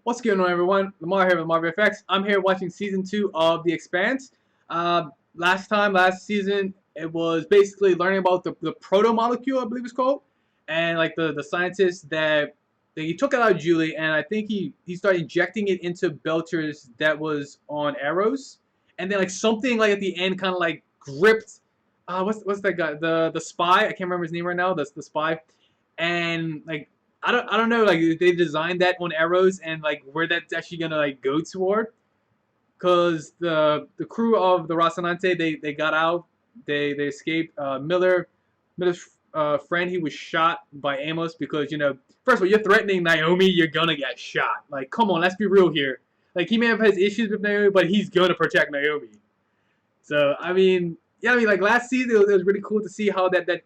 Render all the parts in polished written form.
What's going on, everyone? Lamar here with Marvel Effects. I'm here watching season 2 of The Expanse. Last season, it was basically learning about the proto-molecule, I believe it's called, and like the scientist that he took it out of Julie, and I think he started injecting it into Belters that was on arrows, and then like something like at the end kind of like gripped. What's that guy? The spy. I can't remember his name right now. That's the spy, and like I don't know, like they designed that on arrows and like where that's actually gonna like go toward, because the crew of the Rocinante, they got out, they escaped. Miller's friend, he was shot by Amos because, first of all, you're threatening Naomi, you're gonna get shot. Like, come on, let's be real here. Like, he may have his issues with Naomi, but he's gonna protect Naomi. So like last season, it was really cool to see how that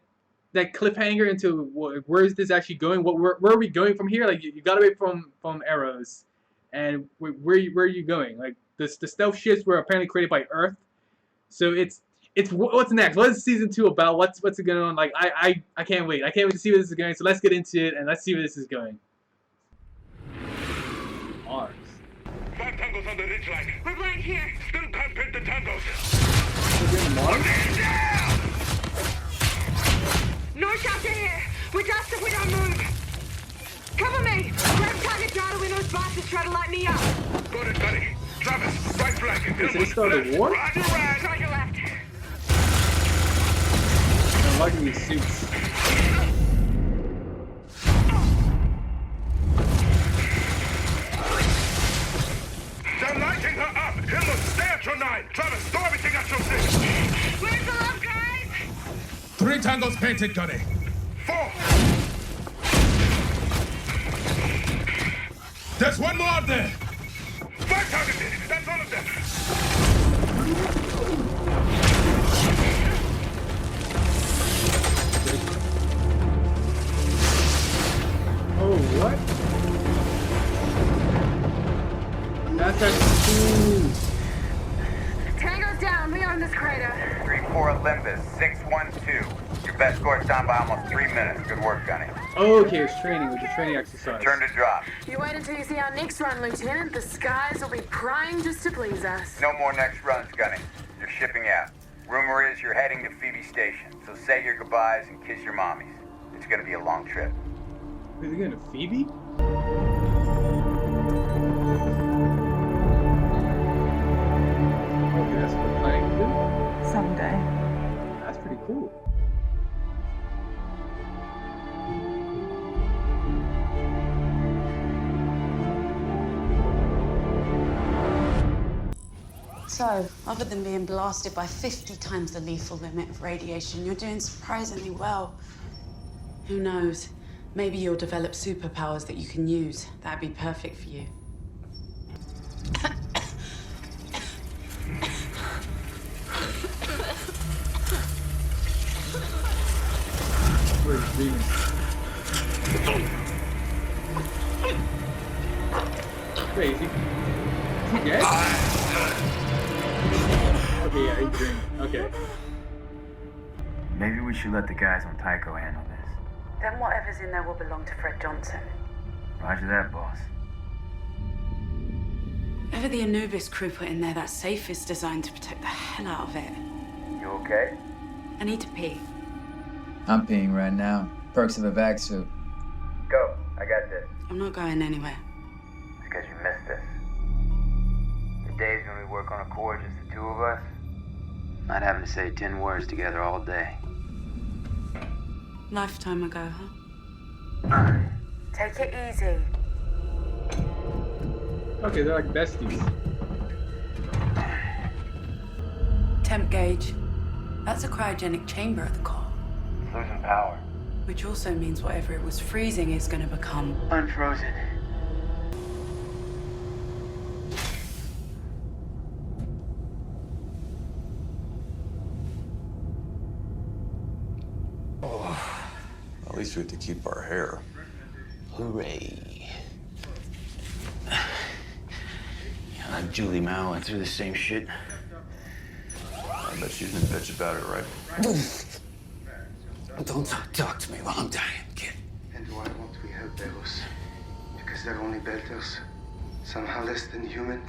cliffhanger into where is this actually going? Where are we going from here? Like, you got away from arrows, and where are you going? Like, the stealth ships were apparently created by Earth, so it's what's next? What is season 2 about? What's it going on? Like, I can't wait. I can't wait to see where this is going. So let's get into it and let's see where this is going. Mars. 5 tangos on the ridge line. We're blind here. Still can't pin the tangos. We're getting Mars? North shaft here. We're dust if we don't move. Cover me. Grab target data when those bastards try to light me up. Got it, buddy. Travis, right flank. Wait, so they started a war? Roger, right. Try your left. I'm liking these suits. They're lighting her up. Hilmus, stay at your 9. Travis, throw everything at your 6. Where's the love, guys? 3 tangos painted, Gunny. 4. There's one more out there. 5 targeted. That's all of them. Oh, what? That's cool. Tango's down. We own this crater. 3-4 Olympus, 612. Your best score's down by almost 3 minutes. Good work, Gunny. Oh, okay, it's training. It's a training exercise. Turn to drop. You wait until you see our next run, Lieutenant. The skies will be prying just to please us. No more next runs, Gunny. You're shipping out. Rumor is you're heading to Phoebe Station, so say your goodbyes and kiss your mommies. It's gonna be a long trip. Wait, they're going to Phoebe? Okay, that's what they're planning to do? Someday. That's pretty cool. So, other than being blasted by 50 times the lethal limit of radiation, you're doing surprisingly well. Who knows? Maybe you'll develop superpowers that you can use. That'd be perfect for you. Where's Demon? Wait, is he dead? Okay, yeah, he's green. Okay. Maybe we should let the guys on Tycho handle this. Then whatever's in there will belong to Fred Johnson. Roger that, boss. Whatever the Anubis crew put in there, that safe is designed to protect the hell out of it. You okay? I need to pee. I'm peeing right now. Perks of a vac suit. Go. I got this. I'm not going anywhere. Because you missed this. The days when we work on a core, just the 2 of us. Not having to say 10 words together all day. Lifetime ago, huh? Take it easy. Okay, they're like besties. Temp gauge. That's a cryogenic chamber at the core. It's losing power. Which also means whatever it was freezing is going to become... Unfrozen. At least we have to keep our hair. Hooray. Yeah, Julie Mao went through the same shit. I bet she's a bitch about it, right? Don't talk to me while I'm dying, kid. And why won't we help Belus? Because they're only Belters. Somehow less than human.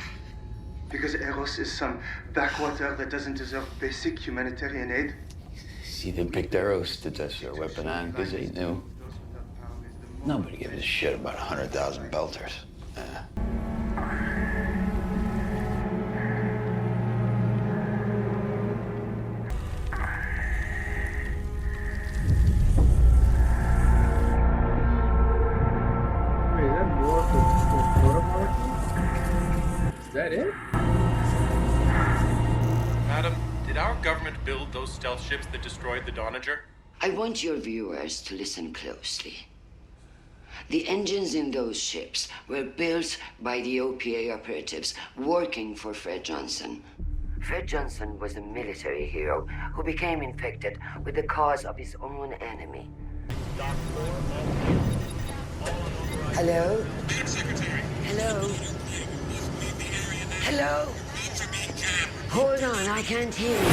Because Eros is some backwater that doesn't deserve basic humanitarian aid. See, they picked Eros to test their weapon on because they knew nobody gives a shit about 100,000 belters. Wait, is that more for proto-molecule? Is that it? Madam, did our government build those stealth ships that destroyed the Donager? I want your viewers to listen closely. The engines in those ships were built by the OPA operatives working for Fred Johnson. Fred Johnson was a military hero who became infected with the cause of his own enemy. Hello? Hello? Hello? Hold on, I can't hear you.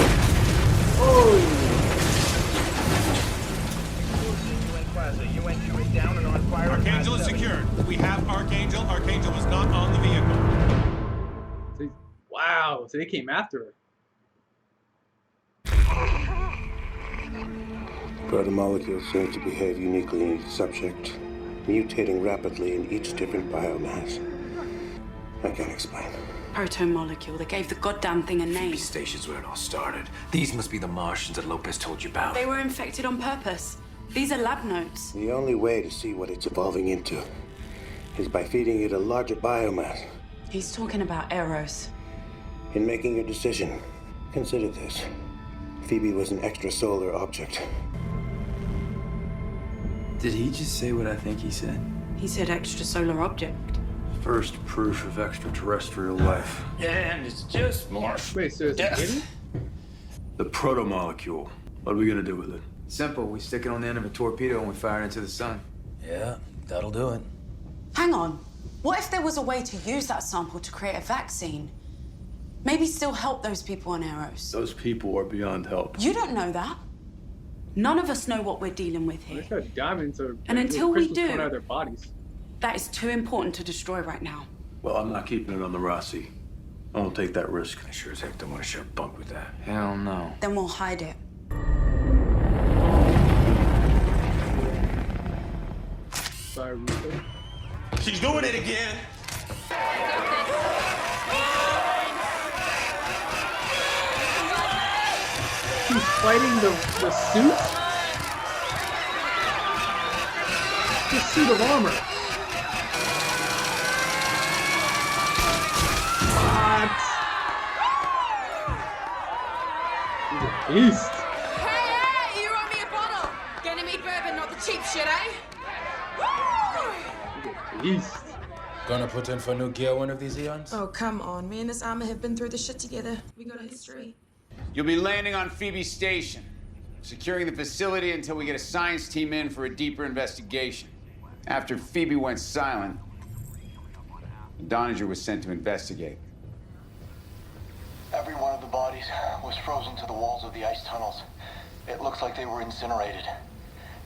Archangel is secured. We have Archangel. Archangel was not on the vehicle. So, wow, so they came after her. Proto-molecules seem to behave uniquely in each subject, mutating rapidly in each different biomass. I can't explain. Proto-molecule. They gave the goddamn thing a name. Phoebe Station's where it all started. These must be the Martians that Lopez told you about. They were infected on purpose. These are lab notes. The only way to see what it's evolving into is by feeding it a larger biomass. He's talking about Eros. In making your decision, consider this. Phoebe was an extrasolar object. Did he just say what I think he said? He said extrasolar object. First proof of extraterrestrial life. And it's just more. Wait, so it's kidding? The proto-molecule. What are we gonna do with it? Simple. We stick it on the end of a torpedo and we fire it into the sun. Yeah, that'll do it. Hang on. What if there was a way to use that sample to create a vaccine? Maybe still help those people on Eros. Those people are beyond help. You don't know that. None of us know what we're dealing with here. They start diving into And until we crystals do- coming out of their bodies. That is too important to destroy right now. Well, I'm not keeping it on the Rossi. I won't take that risk. I sure as heck don't want to share a bunk with that. Hell no. Then we'll hide it. Sorry, Rico. She's doing it again. She's fighting the suit? The suit of armor. What? She's a beast. Hey, you owe me a bottle. Gonna me bourbon, not the cheap shit, eh? She's a beast. Gonna put in for new gear one of these eons? Oh, come on. Me and this armor have been through this shit together. We got a history. You'll be landing on Phoebe Station, securing the facility until we get a science team in for a deeper investigation. After Phoebe went silent, the Donager was sent to investigate. Every one of the bodies was frozen to the walls of the ice tunnels. It looks like they were incinerated.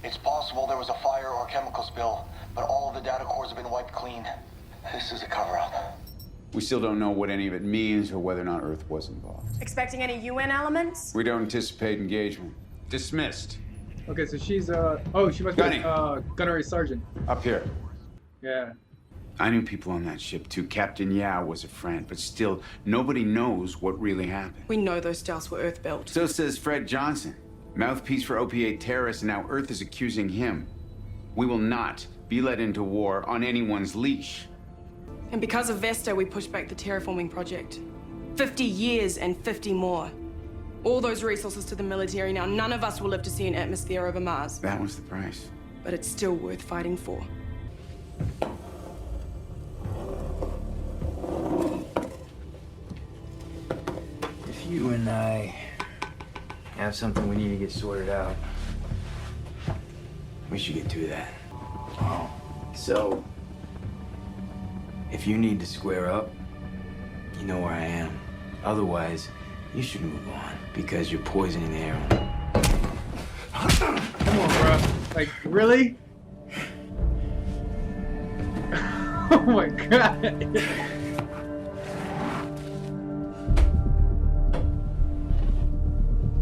It's possible there was a fire or chemical spill, but all of the data cores have been wiped clean. This is a cover-up. We still don't know what any of it means or whether or not Earth was involved. Expecting any UN elements? We don't anticipate engagement. Dismissed. Okay, so she's oh, she must be Gunny. gunnery sergeant. Up here. Yeah. I knew people on that ship too. Captain Yao was a friend, but still, nobody knows what really happened. We know those stealths were Earth-built. So says Fred Johnson, mouthpiece for OPA terrorists, and now Earth is accusing him. We will not be led into war on anyone's leash. And because of Vesta, we pushed back the terraforming project. 50 years and 50 more. All those resources to the military now. None of us will live to see an atmosphere over Mars. That was the price. But it's still worth fighting for. If you and I have something we need to get sorted out, we should get to that. So, if you need to square up, you know where I am. Otherwise, you should move on because you're poisoning the air. Come on, bro. Like, really? Oh my god.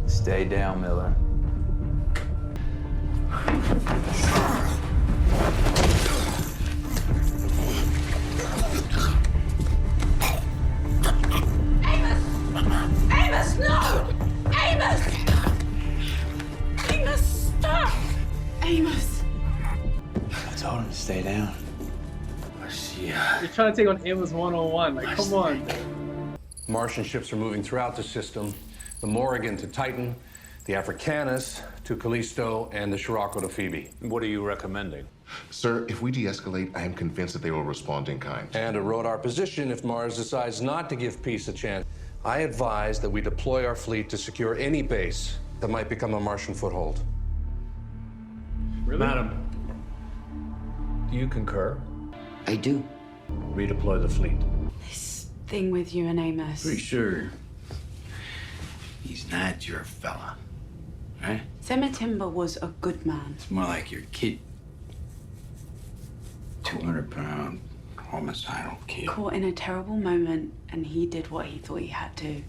Stay down, Miller. Amos, no! Amos! Amos, stop! Amos. I told him to stay down. You're trying to take on Amos 101. Like, come on. Martian ships are moving throughout the system. The Morrigan to Titan, the Africanus to Callisto, and the Scirocco to Phoebe. What are you recommending? Sir, if we de-escalate, I am convinced that they will respond in kind. And to road our position if Mars decides not to give peace a chance. I advise that we deploy our fleet to secure any base that might become a Martian foothold. Really? Madam, do you concur? I do. Redeploy the fleet. This thing with you and Amos. Pretty sure he's not your fella, right? Timber was a good man. It's more like your kid. 200-pound homicidal kid. Caught in a terrible moment, and he did what he thought he had to.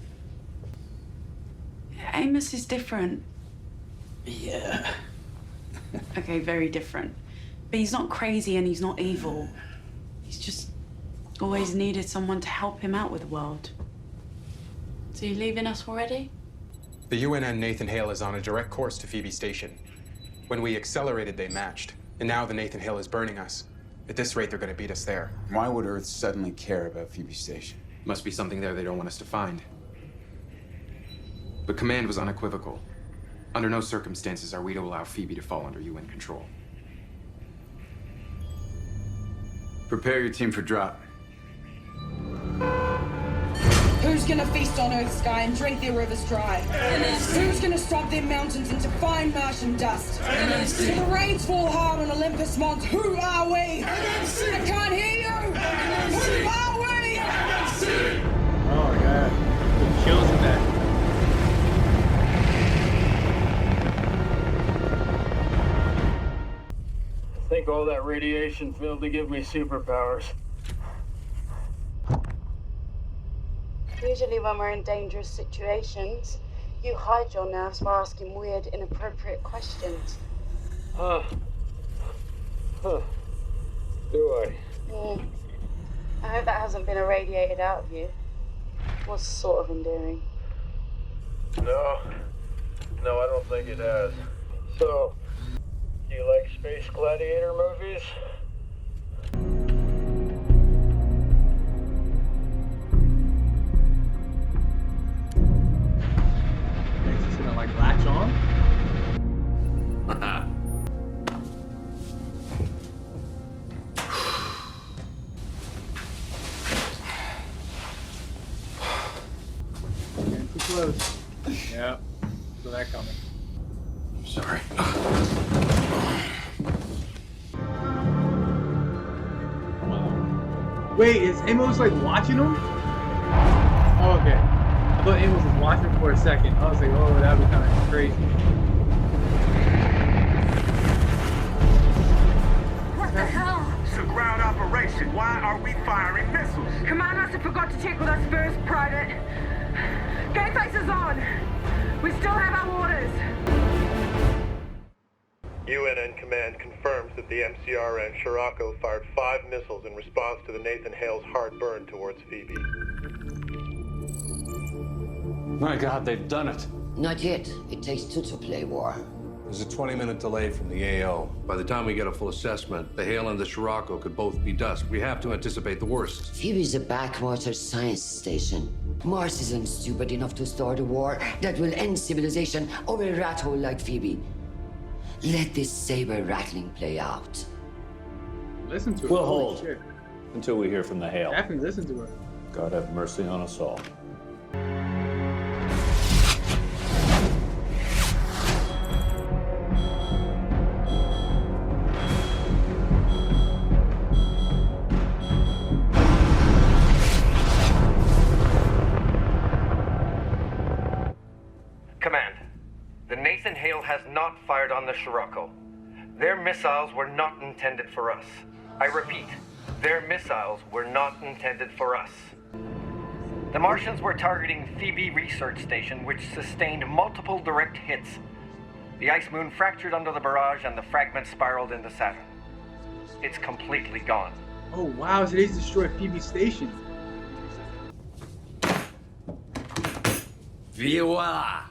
Amos is different. Yeah. Okay, very different. But he's not crazy and he's not evil. He's just always needed someone to help him out with the world. So you leaving us already? The UNN Nathan Hale is on a direct course to Phoebe Station. When we accelerated, they matched. And now the Nathan Hale is burning us. At this rate, they're gonna beat us there. Why would Earth suddenly care about Phoebe Station? Must be something there they don't want us to find. But Command was unequivocal. Under no circumstances are we to allow Phoebe to fall under UN control. Prepare your team for drop. Who's gonna feast on Earth's sky and drink their rivers dry? Who's gonna stomp their mountains into fine Martian dust? Till the rains fall hard on Olympus Mons, who are we? I can't hear you! Who are we? Oh my god. The chills in that. I think all that radiation failed to give me superpowers. Usually when we're in dangerous situations, you hide your nerves by asking weird, inappropriate questions. Huh. Do I? I hope that hasn't been irradiated out of you. It was sort of endearing. No, I don't think it has. So, do you like space gladiator movies? It's just gonna like latch on. Getting too close. Yeah. So that coming. Sorry. Wait, is Amos like watching him? Oh, okay. I thought Amos was watching for a second. I was like, oh, that'd be kind of crazy. What the hell? It's a ground operation. Why are we firing missiles? Command must have forgot to check with us first, Private. Gate faces on. We still have our orders. UNN Command confirms that the MCR and Scirocco fired 5 missiles in response to the Nathan Hale's hard burn towards Phoebe. My God, they've done it. Not yet. It takes 2 to play war. There's a 20-minute delay from the AO. By the time we get a full assessment, the Hale and the Scirocco could both be dust. We have to anticipate the worst. Phoebe's a backwater science station. Mars isn't stupid enough to start a war that will end civilization over a rat hole like Phoebe. Let this saber rattling play out. Listen to her. We'll Holy hold shit. until we hear from the Hale. Definitely listen to her. God have mercy on us all. Command, the Nathan Hale has not fired on the Scirocco. Their missiles were not intended for us. I repeat, Their missiles were not intended for us. The Martians were targeting Phoebe Research Station, which sustained multiple direct hits. The ice moon fractured under the barrage and the fragments spiraled into Saturn. It's completely gone. Oh wow, so they destroyed Phoebe Station. Voila!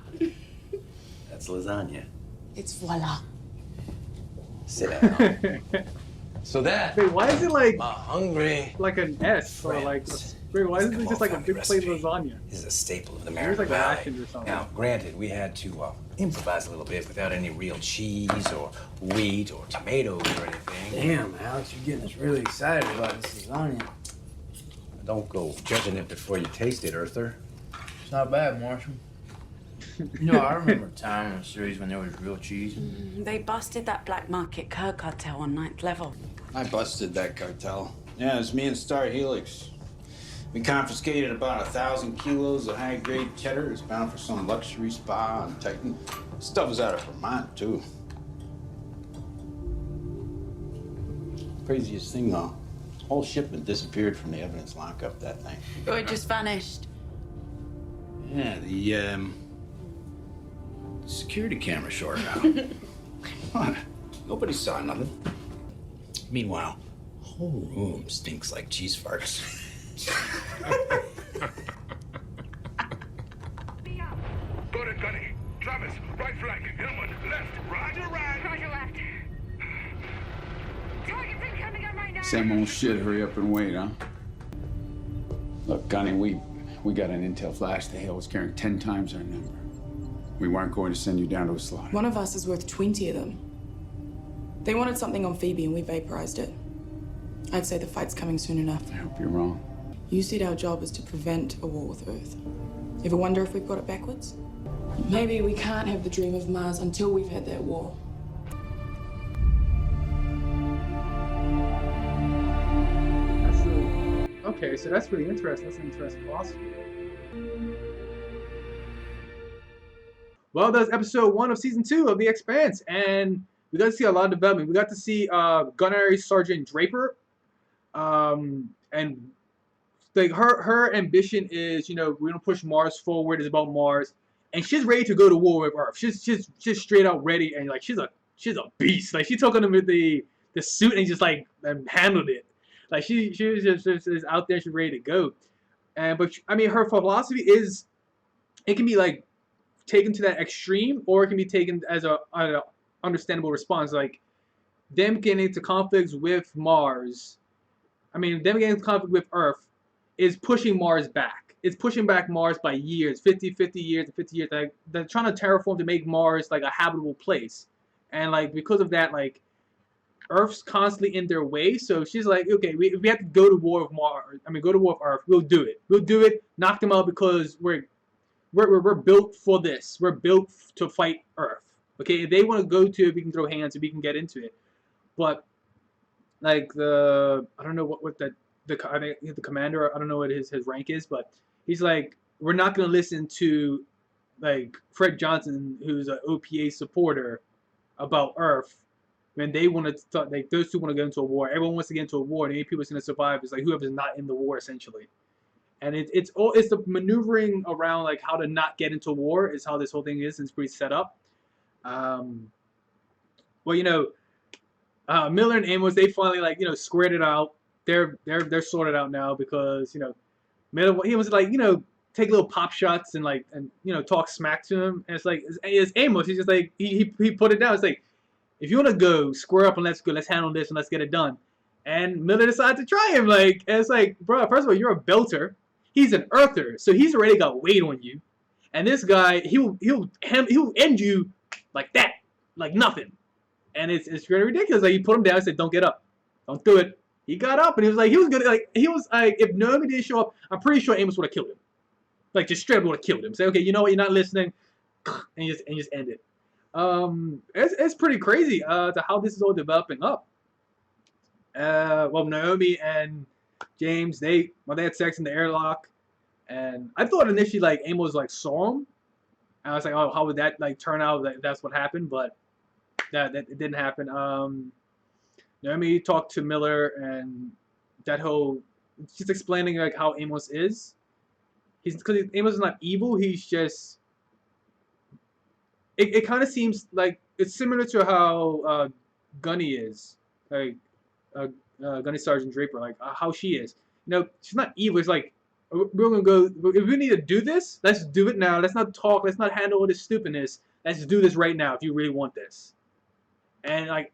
That's lasagna. It's voila. Sit down. So that. Wait, why is it like hungry? Like an S or like? Wait, why isn't it just like a big plate of lasagna? This is a staple of the There's American like Valley. rations or something. Now, granted, we had to improvise a little bit without any real cheese or wheat or tomatoes or anything. Damn, Alex, you're getting us really excited about this lasagna. Don't go judging it before you taste it, Earther. It's not bad, Marshall. You know, I remember a time in a series when there was real cheese. They busted that black market cur cartel on 9th level. I busted that cartel. Yeah, it's me and Star Helix. We confiscated about 1,000 kilos of high-grade cheddar. It's bound for some luxury spa on Titan. Stuff is out of Vermont, too. Craziest thing, though, the whole shipment disappeared from the evidence lockup, that thing. Oh, it just vanished. Yeah, the security camera shorted out. What? Nobody saw nothing. Meanwhile, the whole room stinks like cheese farts. Got it, Gunny. Travis, right flank. Hillman, left. Roger, right. Roger, left. Target's incoming on my 9. Same old shit. Hurry up and wait, huh? Look, Gunny, we got an intel flash. The Hale was carrying 10 times our number. We weren't going to send you down to a slaughter. One of us is worth 20 of them. They wanted something on Phoebe and we vaporized it. I'd say the fight's coming soon enough. I hope you're wrong. You said our job is to prevent a war with Earth. Ever wonder if we've got it backwards? Maybe we can't have the dream of Mars until we've had that war. Okay, so that's really interesting. That's an interesting philosophy. Well, that's episode 1 of season 2 of The Expanse, and we got to see a lot of development. We got to see Gunnery Sergeant Draper, and like her ambition is, you know, we're gonna push Mars forward. It's about Mars, and she's ready to go to war with Earth. She's straight out ready, and like she's a beast. Like she took on the suit and just like handled it. Like she was just out there. She's ready to go. But I mean, her philosophy is, it can be like taken to that extreme, or it can be taken as a understandable response. Like them getting into conflicts with Mars. I mean, them getting into conflict with Earth is pushing Mars back. It's pushing back Mars by years, 50 years, 50 years. Like they're trying to terraform to make Mars like a habitable place, and like because of that, like Earth's constantly in their way. So she's like, okay, if we have to go to war with Mars, I mean, go to war with Earth, we'll do it. We'll do it. Knock them out because we're built for this. We're built to fight Earth. Okay, if they want to go to it, we can throw hands and we can get into it. But like I don't know what I think the commander, I don't know what his rank is, but he's like, we're not gonna listen to like Fred Johnson, who's an OPA supporter, about Earth when they want to like those two want to get into a war. Everyone wants to get into a war, and the only people that's gonna survive is like whoever's not in the war essentially. And it's the maneuvering around like how to not get into war is how this whole thing is, and it's pretty set up. Well, you know, Miller and Amos, they finally like, you know, squared it out. They're sorted out now because, you know, Miller, he was like, you know, take little pop shots and like, and you know, talk smack to him. And it's like, it's Amos. He's just like, he put it down. It's like, if you want to go, square up and let's go, let's handle this and let's get it done. And Miller decided to try him. Like, and it's like, bro, first of all, you're a belter. He's an earther, so he's already got weight on you. And this guy, he'll end you like that, like nothing. And it's really ridiculous. Like, he put him down and said, don't get up. Don't do it. He got up and he was like, if Naomi didn't show up, I'm pretty sure Amos would have killed him. Like, just straight up would have killed him. Say, okay, you know what, you're not listening, and just end it. It's pretty crazy to how this is all developing up. Well, Naomi and James, they had sex in the airlock, and I thought initially like Amos like saw him, and I was like, oh, how would that like turn out? Like, that's what happened, but that it didn't happen. Naomi talked to Miller and that whole just explaining like how Amos is. Because Amos is not evil. He's just. It kind of seems like it's similar to how Gunny is, like Gunny Sergeant Draper, like how she is. She's not evil. It's like we're gonna go. If we need to do this, let's do it now. Let's not talk. Let's not handle all this stupidness. Let's do this right now if you really want this. And like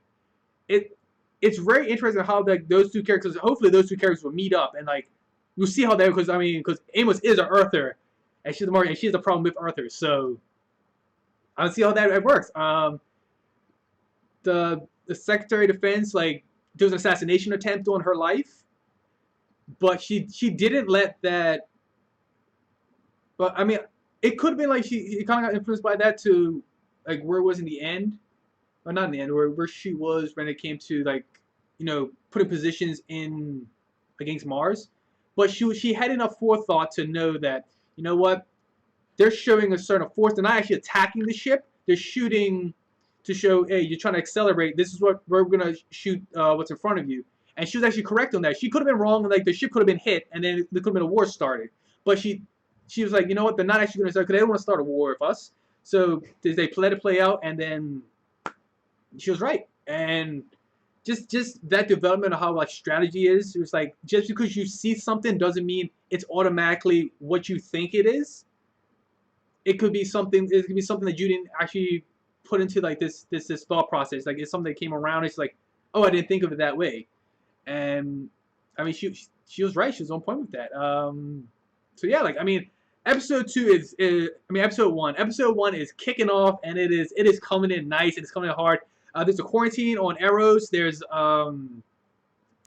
it's very interesting how like those two characters. Hopefully, those two characters will meet up and like we'll see how they. Because Amos is an Earther, and she's the problem with Earther. So I don't see how that works. The Secretary of Defense, like, there was an assassination attempt on her life, but she didn't let that. But I mean, it could have been like she kind of got influenced by that to like where it was in the end, or not in the end, where she was when it came to like putting positions in against Mars. But she had enough forethought to know that what. They're showing a certain force. They're not actually attacking the ship. They're shooting to show, hey, you're trying to accelerate. This is what we're gonna shoot. What's in front of you. And she was actually correct on that. She could have been wrong. Like the ship could have been hit, and then there could have been a war started. But she was like, you know what? They're not actually gonna start because they don't want to start a war with us. So they let it play out, and then she was right. And just that development of how like strategy is. It was like just because you see something doesn't mean it's automatically what you think it is. It could be something. It could be something that you didn't actually put into like this thought process. Like it's something that came around. It's like, oh, I didn't think of it that way. And I mean, she was right. She was on point with that. So yeah, like I mean, episode 2 episode 1. Episode 1 is kicking off, and it is coming in nice. It's coming in hard. There's a quarantine on Arrows. There's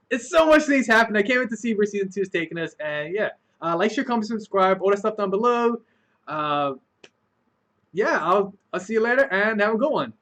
it's so much things happening. I can't wait to see where season 2 is taking us. And yeah, like, share, comment, subscribe, all that stuff down below. Yeah, I'll see you later and have a good one.